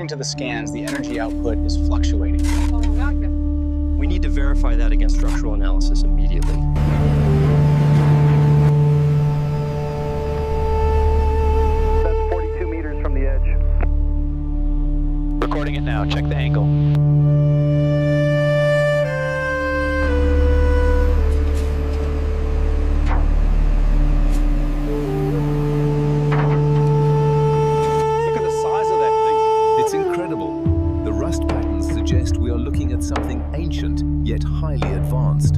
according to the scans, the energy output is fluctuating. We need to verify that against structural analysis immediately. That's 42 meters from the edge. Recording it now. Check the angle. Look at the size of that thing. It's incredible. The rust patterns suggest we are looking at something ancient, yet highly advanced.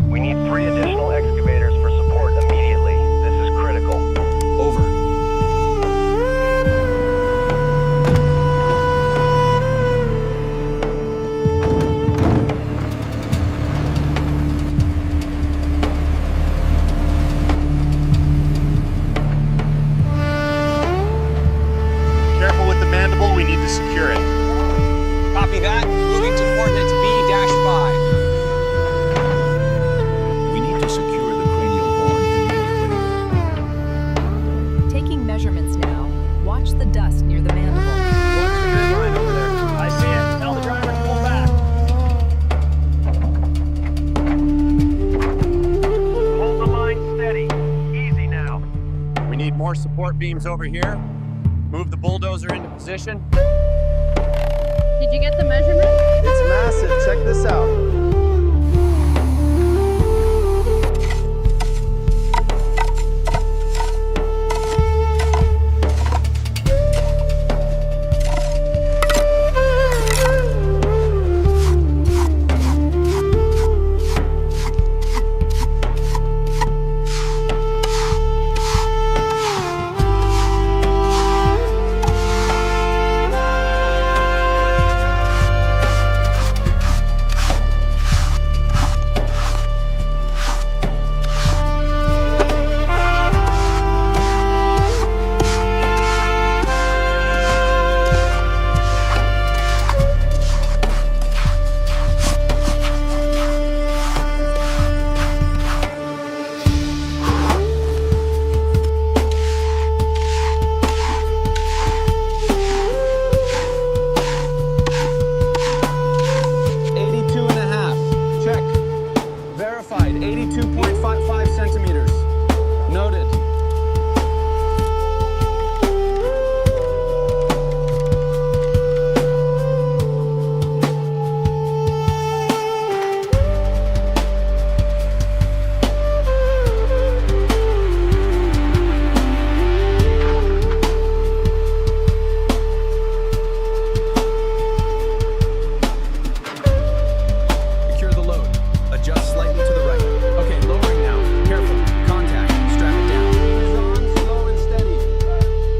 We need 3 additional excavators for support immediately. This is critical. Over. Careful with the mandible, we need to secure it. Copy that. Moving to coordinates B-5. We need to secure the cranial horn immediately. Taking measurements now. Watch the dust near the mandible. Watch the red line over there. I see it. Tell the driver to pull back. Hold the line steady. Easy now. We need more support beams over here. Move the bulldozer into position. Did you get the measurement? It's massive. Check this out. Verified, 82.55 centimeters. Noted. Secure the load. Adjust slightly to the right. Okay, lowering now. Careful. Contact. Strap it down. Ease on, slow and steady.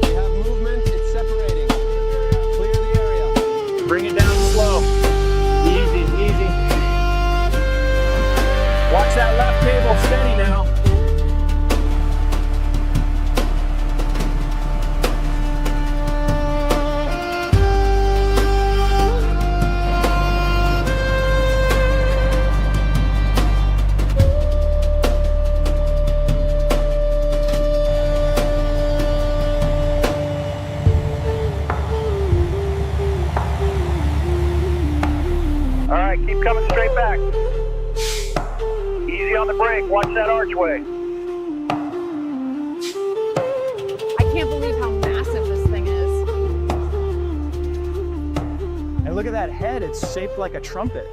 We have movement. It's separating. Clear the area. Bring it down slow. Easy, easy. Watch that left cable. Steady now. All right, keep coming straight back. Easy on the brake. Watch that archway. I can't believe how massive this thing is. And look at that head, it's shaped like a trumpet.